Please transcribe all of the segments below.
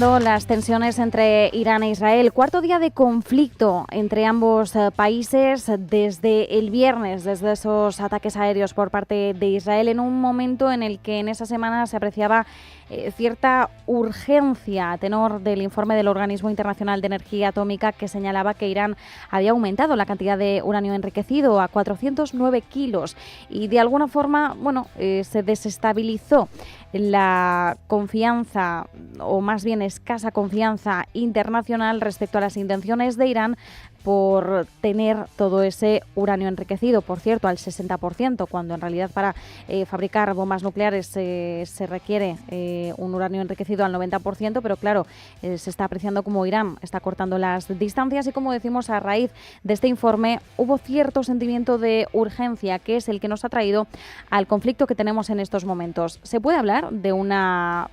Las tensiones entre Irán e Israel. Cuarto día de conflicto entre ambos países desde el viernes, desde esos ataques aéreos por parte de Israel, en un momento en el que en esa semana se apreciaba cierta urgencia a tenor del informe del Organismo Internacional de Energía Atómica, que señalaba que Irán había aumentado la cantidad de uranio enriquecido a 409 kilos y de alguna forma, se desestabilizó la confianza, o más bien escasa confianza internacional respecto a las intenciones de Irán por tener todo ese uranio enriquecido, por cierto, al 60%, cuando en realidad para fabricar bombas nucleares se requiere un uranio enriquecido al 90%, pero claro, se está apreciando como Irán está cortando las distancias y, como decimos, a raíz de este informe hubo cierto sentimiento de urgencia, que es el que nos ha traído al conflicto que tenemos en estos momentos. ¿Se puede hablar de una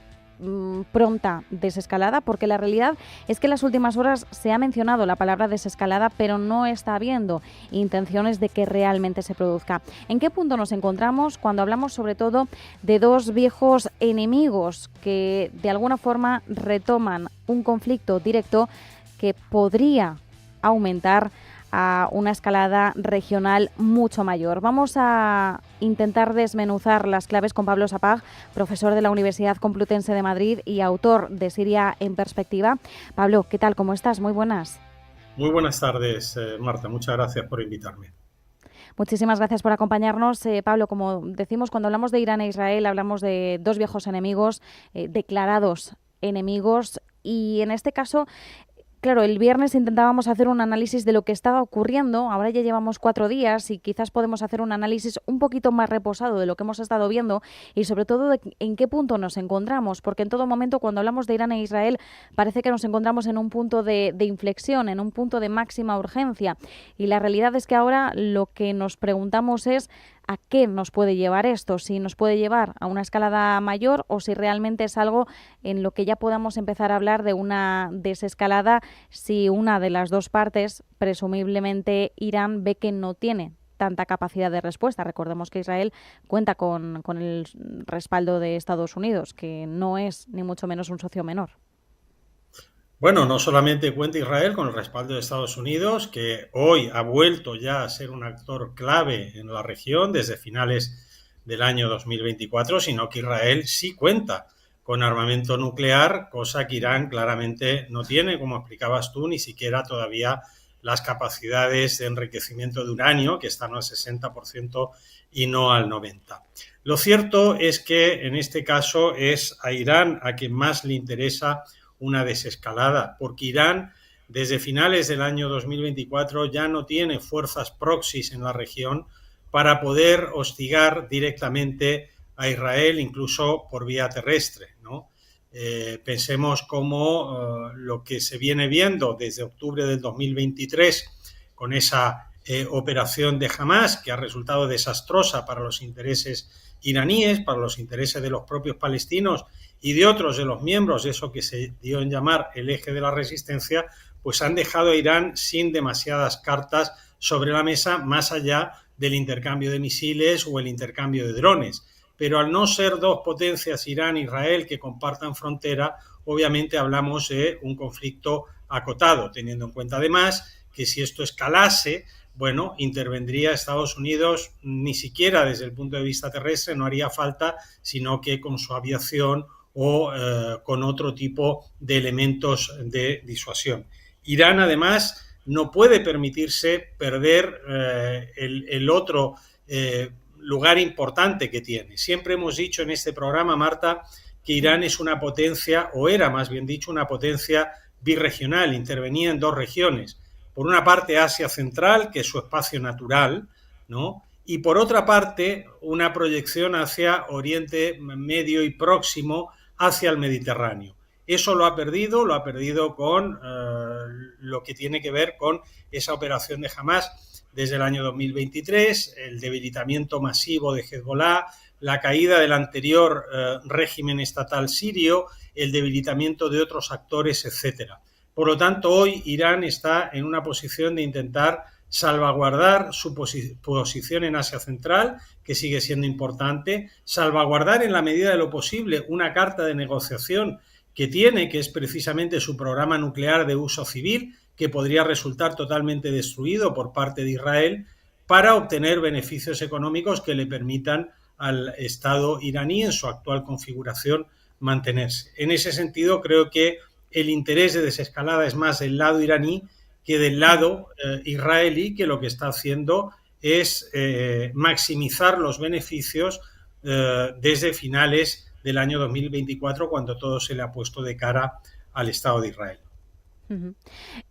pronta desescalada? Porque la realidad es que en las últimas horas se ha mencionado la palabra desescalada, pero no está habiendo intenciones de que realmente se produzca. ¿En qué punto nos encontramos cuando hablamos sobre todo de dos viejos enemigos que de alguna forma retoman un conflicto directo que podría aumentar a una escalada regional mucho mayor? Vamos a intentar desmenuzar las claves con Pablo Sapag, profesor de la Universidad Complutense de Madrid y autor de Siria en Perspectiva. Pablo, ¿qué tal? ¿Cómo estás? Muy buenas. Muy buenas tardes, Marta. Muchas gracias por invitarme. Muchísimas gracias por acompañarnos. Pablo, como decimos, cuando hablamos de Irán e Israel, hablamos de dos viejos enemigos, declarados enemigos, y en este caso, claro, el viernes intentábamos hacer un análisis de lo que estaba ocurriendo. Ahora ya llevamos 4 días y quizás podemos hacer un análisis un poquito más reposado de lo que hemos estado viendo y sobre todo de en qué punto nos encontramos, porque en todo momento cuando hablamos de Irán e Israel parece que nos encontramos en un punto de inflexión, en un punto de máxima urgencia, y la realidad es que ahora lo que nos preguntamos es ¿a qué nos puede llevar esto? Si nos puede llevar a una escalada mayor o si realmente es algo en lo que ya podamos empezar a hablar de una desescalada, si una de las dos partes, presumiblemente Irán, ve que no tiene tanta capacidad de respuesta. Recordemos que Israel cuenta con el respaldo de Estados Unidos, que no es ni mucho menos un socio menor. Bueno, no solamente cuenta Israel con el respaldo de Estados Unidos, que hoy ha vuelto ya a ser un actor clave en la región desde finales del año 2024, sino que Israel sí cuenta con armamento nuclear, cosa que Irán claramente no tiene, como explicabas tú, ni siquiera todavía las capacidades de enriquecimiento de uranio, que están al 60% y no al 90%. Lo cierto es que en este caso es a Irán a quien más le interesa una desescalada, porque Irán desde finales del año 2024 ya no tiene fuerzas proxies en la región para poder hostigar directamente a Israel, incluso por vía terrestre, ¿no? Pensemos cómo lo que se viene viendo desde octubre del 2023 con esa operación de Hamas, que ha resultado desastrosa para los intereses iraníes, para los intereses de los propios palestinos y de otros de los miembros de eso que se dio en llamar el eje de la resistencia, pues han dejado a Irán sin demasiadas cartas sobre la mesa, más allá del intercambio de misiles o el intercambio de drones. Pero al no ser dos potencias, Irán e Israel, que compartan frontera, obviamente hablamos de un conflicto acotado, teniendo en cuenta además que si esto escalase, bueno, intervendría Estados Unidos, ni siquiera desde el punto de vista terrestre, no haría falta, sino que con su aviación o con otro tipo de elementos de disuasión. Irán, además, no puede permitirse perder el otro lugar importante que tiene. Siempre hemos dicho en este programa, Marta, que Irán es una potencia, o era más bien dicho, una potencia birregional, intervenía en dos regiones. Por una parte, Asia Central, que es su espacio natural, ¿no? Y por otra parte, una proyección hacia Oriente Medio y Próximo, hacia el Mediterráneo. Eso lo ha perdido con lo que tiene que ver con esa operación de Hamas desde el año 2023, el debilitamiento masivo de Hezbollah, la caída del anterior régimen estatal sirio, el debilitamiento de otros actores, etcétera. Por lo tanto, hoy Irán está en una posición de intentar salvaguardar su posición en Asia Central, que sigue siendo importante, salvaguardar en la medida de lo posible una carta de negociación que tiene, que es precisamente su programa nuclear de uso civil, que podría resultar totalmente destruido por parte de Israel, para obtener beneficios económicos que le permitan al Estado iraní en su actual configuración mantenerse. En ese sentido, creo que el interés de desescalada es más del lado iraní que del lado israelí, que lo que está haciendo es maximizar los beneficios desde finales del año 2024, cuando todo se le ha puesto de cara al Estado de Israel.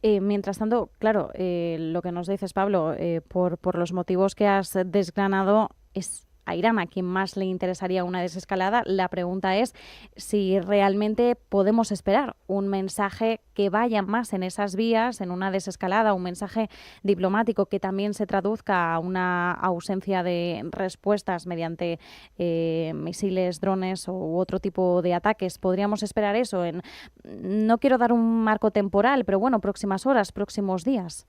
Mientras tanto, claro, lo que nos dices, Pablo, por los motivos que has desgranado, es a Irán a quien más le interesaría una desescalada. La pregunta es si realmente podemos esperar un mensaje que vaya más en esas vías, en una desescalada, un mensaje diplomático que también se traduzca a una ausencia de respuestas mediante misiles, drones u otro tipo de ataques. ¿Podríamos esperar eso no quiero dar un marco temporal, pero bueno, próximas horas, próximos días?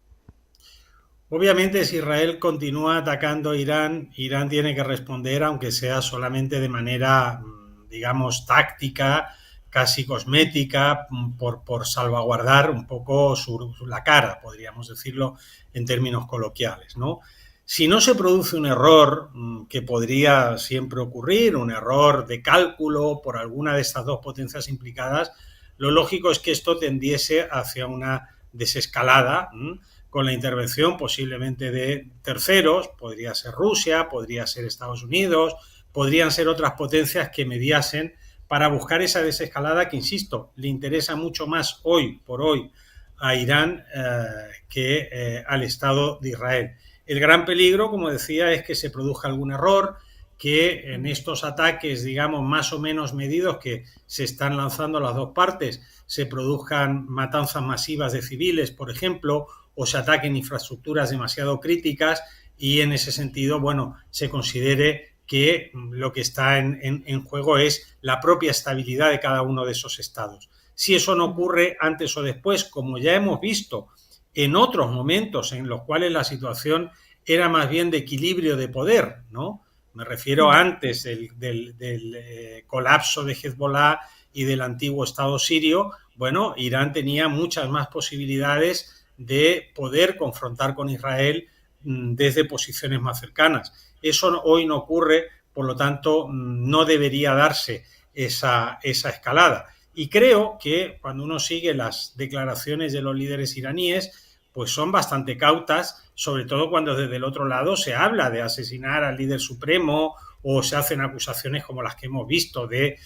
Obviamente, si Israel continúa atacando a Irán, Irán tiene que responder, aunque sea solamente de manera, digamos, táctica, casi cosmética, por salvaguardar un poco la cara, podríamos decirlo en términos coloquiales, ¿no? Si no se produce un error, que podría siempre ocurrir, un error de cálculo por alguna de estas dos potencias implicadas, lo lógico es que esto tendiese hacia una desescalada, con la intervención posiblemente de terceros, podría ser Rusia, podría ser Estados Unidos, podrían ser otras potencias que mediasen para buscar esa desescalada que, insisto, le interesa mucho más hoy por hoy a Irán que al Estado de Israel. El gran peligro, como decía, es que se produzca algún error, que en estos ataques, digamos, más o menos medidos que se están lanzando las dos partes, se produzcan matanzas masivas de civiles, por ejemplo, o se ataquen infraestructuras demasiado críticas, y en ese sentido, bueno, se considere que lo que está en juego es la propia estabilidad de cada uno de esos estados. Si eso no ocurre antes o después, como ya hemos visto en otros momentos en los cuales la situación era más bien de equilibrio de poder, ¿no? Me refiero antes del colapso de Hezbollah y del antiguo Estado sirio. Bueno, Irán tenía muchas más posibilidades de poder confrontar con Israel desde posiciones más cercanas. Eso hoy no ocurre, por lo tanto, no debería darse esa escalada. Y creo que cuando uno sigue las declaraciones de los líderes iraníes, pues son bastante cautas, sobre todo cuando desde el otro lado se habla de asesinar al líder supremo o se hacen acusaciones como las que hemos visto de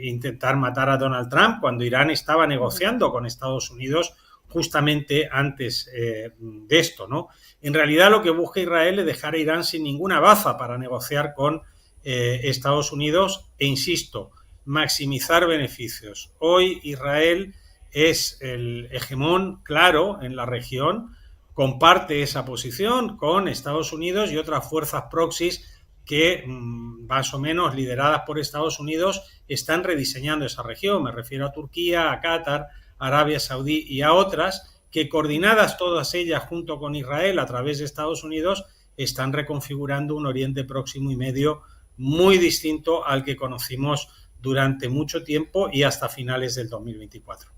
intentar matar a Donald Trump, cuando Irán estaba negociando con Estados Unidos justamente antes de esto, ¿no? En realidad lo que busca Israel es dejar a Irán sin ninguna baza para negociar con Estados Unidos e, insisto, maximizar beneficios. Hoy Israel es el hegemón claro en la región, comparte esa posición con Estados Unidos y otras fuerzas proxies que, más o menos lideradas por Estados Unidos, están rediseñando esa región. Me refiero a Turquía, a Qatar, Arabia Saudí y a otras que, coordinadas todas ellas junto con Israel a través de Estados Unidos, están reconfigurando un Oriente Próximo y Medio muy distinto al que conocimos durante mucho tiempo y hasta finales del 2024.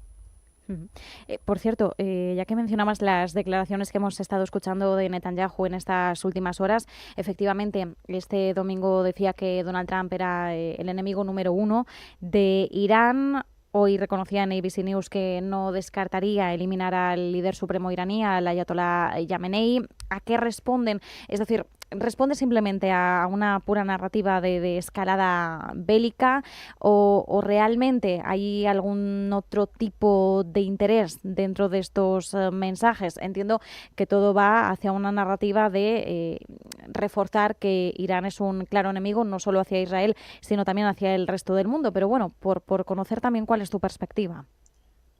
Por cierto, ya que mencionabas las declaraciones que hemos estado escuchando de Netanyahu en estas últimas horas, efectivamente, este domingo decía que Donald Trump era el enemigo número uno de Irán. Hoy reconocía en ABC News que no descartaría eliminar al líder supremo iraní, al ayatolá Jamenei. ¿A qué responden? Es decir, ¿responde simplemente a una pura narrativa de escalada bélica o realmente hay algún otro tipo de interés dentro de estos mensajes? Entiendo que todo va hacia una narrativa de reforzar que Irán es un claro enemigo, no solo hacia Israel, sino también hacia el resto del mundo. Pero bueno, por conocer también cuál es tu perspectiva.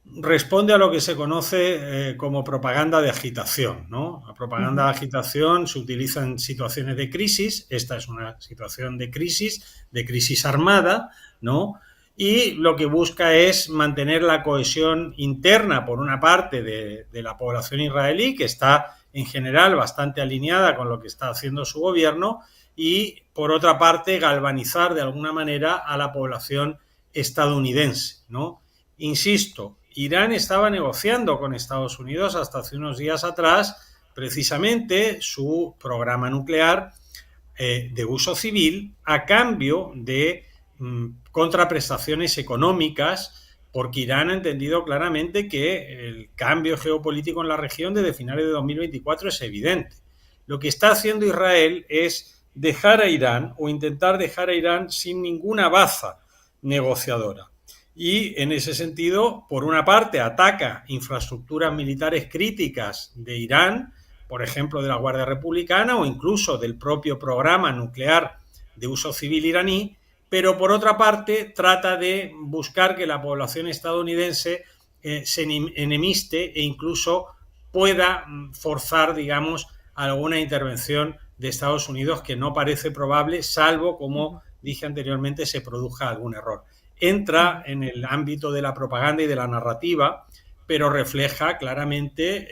Responde a lo que se conoce como propaganda de agitación, ¿no? La propaganda de agitación se utiliza en situaciones de crisis. Esta es una situación de crisis armada, ¿no? Y lo que busca es mantener la cohesión interna, por una parte, de la población israelí, que está en general bastante alineada con lo que está haciendo su gobierno, y por otra parte galvanizar de alguna manera a la población estadounidense, ¿no? Insisto, Irán estaba negociando con Estados Unidos hasta hace unos días atrás precisamente su programa nuclear de uso civil a cambio de contraprestaciones económicas, porque Irán ha entendido claramente que el cambio geopolítico en la región desde finales de 2024 es evidente. Lo que está haciendo Israel es dejar a Irán o intentar dejar a Irán sin ninguna baza negociadora. Y en ese sentido, por una parte, ataca infraestructuras militares críticas de Irán, por ejemplo, de la Guardia Republicana o incluso del propio programa nuclear de uso civil iraní, pero por otra parte trata de buscar que la población estadounidense se enemiste e incluso pueda forzar, digamos, alguna intervención de Estados Unidos que no parece probable, salvo, como dije anteriormente, se produzca algún error. Entra en el ámbito de la propaganda y de la narrativa, pero refleja claramente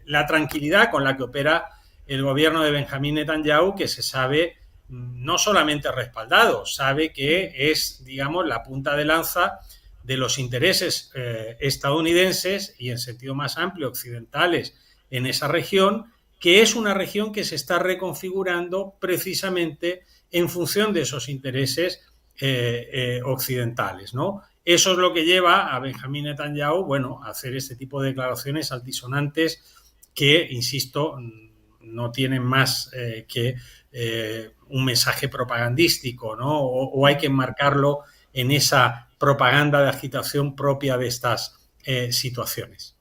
la tranquilidad con la que opera el gobierno de Benjamín Netanyahu, que se sabe no solamente respaldado, sabe que es, digamos, la punta de lanza de los intereses estadounidenses y en sentido más amplio occidentales en esa región, que es una región que se está reconfigurando precisamente en función de esos intereses occidentales, ¿no? Eso es lo que lleva a Benjamín Netanyahu, bueno, a hacer este tipo de declaraciones altisonantes que, insisto, no tienen más que un mensaje propagandístico, ¿no? O hay que enmarcarlo en esa propaganda de agitación propia de estas situaciones.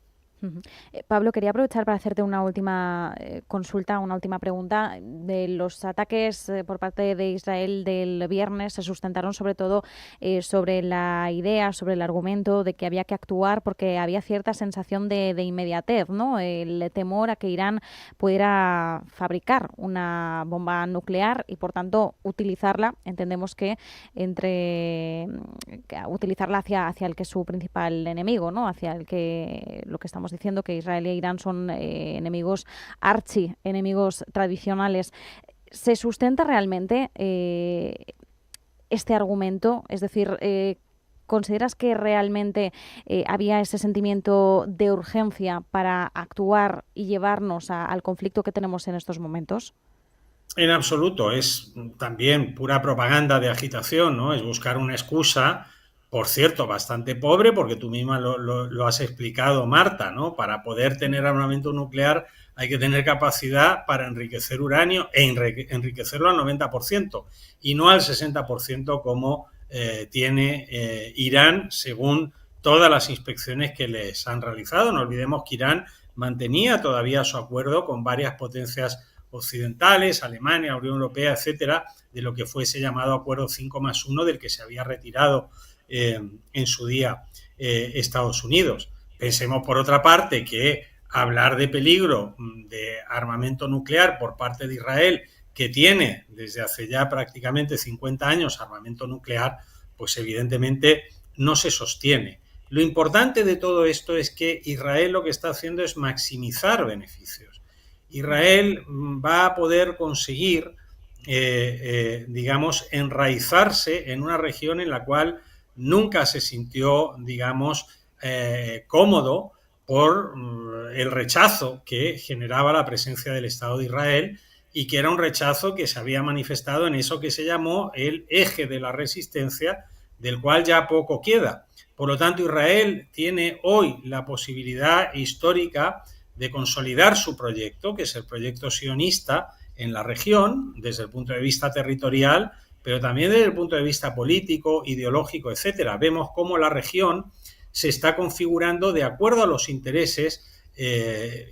Pablo, quería aprovechar para hacerte una última consulta, una última pregunta. De los ataques por parte de Israel del viernes se sustentaron sobre todo sobre la idea, sobre el argumento de que había que actuar porque había cierta sensación de inmediatez, ¿no? El temor a que Irán pudiera fabricar una bomba nuclear y, por tanto, utilizarla, entendemos que utilizarla hacia el que es su principal enemigo, ¿no? Hacia el que lo que estamos diciendo que Israel e Irán son enemigos enemigos tradicionales. ¿Se sustenta realmente este argumento? Es decir, ¿consideras que realmente había ese sentimiento de urgencia para actuar y llevarnos al conflicto que tenemos en estos momentos? En absoluto, es también pura propaganda de agitación, ¿no? Es buscar una excusa, por cierto, bastante pobre, porque tú misma lo has explicado, Marta, ¿no? Para poder tener armamento nuclear hay que tener capacidad para enriquecer uranio e enriquecerlo al 90% y no al 60% como tiene Irán, según todas las inspecciones que les han realizado. No olvidemos que Irán mantenía todavía su acuerdo con varias potencias occidentales, Alemania, Unión Europea, etcétera, de lo que fue ese llamado Acuerdo 5+1 del que se había retirado en su día Estados Unidos. Pensemos, por otra parte, que hablar de peligro de armamento nuclear por parte de Israel, que tiene desde hace ya prácticamente 50 años armamento nuclear, pues evidentemente no se sostiene. Lo importante de todo esto es que Israel lo que está haciendo es maximizar beneficios. Israel va a poder conseguir, digamos, enraizarse en una región en la cual nunca se sintió, digamos, cómodo por el rechazo que generaba la presencia del Estado de Israel y que era un rechazo que se había manifestado en eso que se llamó el eje de la resistencia, del cual ya poco queda. Por lo tanto, Israel tiene hoy la posibilidad histórica de consolidar su proyecto, que es el proyecto sionista en la región, desde el punto de vista territorial, pero también desde el punto de vista político, ideológico, etcétera. Vemos cómo la región se está configurando de acuerdo a los intereses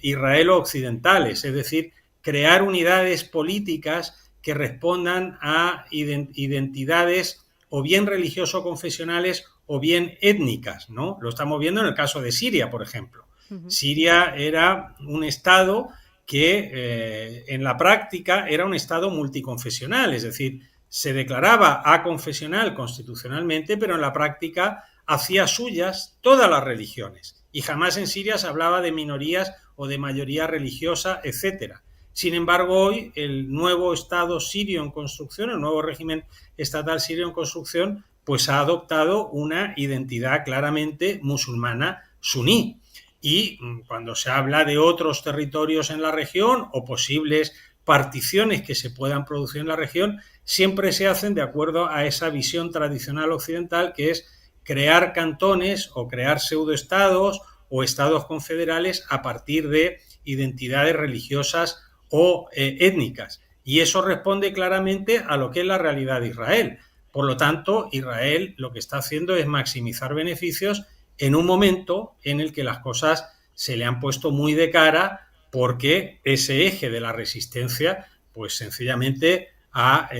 israelo-occidentales, es decir, crear unidades políticas que respondan a identidades o bien religioso-confesionales o bien étnicas, ¿no? Lo estamos viendo en el caso de Siria, por ejemplo. Siria era un estado que en la práctica era un estado multiconfesional, es decir, se declaraba aconfesional constitucionalmente, pero en la práctica hacía suyas todas las religiones y jamás en Siria se hablaba de minorías o de mayoría religiosa, etcétera. Sin embargo, hoy el nuevo Estado sirio en construcción, el nuevo régimen estatal sirio en construcción, pues ha adoptado una identidad claramente musulmana suní. Y cuando se habla de otros territorios en la región o posibles particiones que se puedan producir en la región, siempre se hacen de acuerdo a esa visión tradicional occidental, que es crear cantones o crear pseudoestados o estados confederales a partir de identidades religiosas o étnicas. Y eso responde claramente a lo que es la realidad de Israel. Por lo tanto, Israel lo que está haciendo es maximizar beneficios en un momento en el que las cosas se le han puesto muy de cara, porque ese eje de la resistencia pues sencillamente ha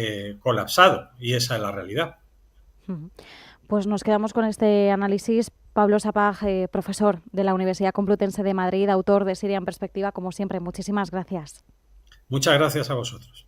colapsado, y esa es la realidad. Pues nos quedamos con este análisis. Pablo Sapag, profesor de la Universidad Complutense de Madrid, autor de Siria en Perspectiva, como siempre, muchísimas gracias. Muchas gracias a vosotros.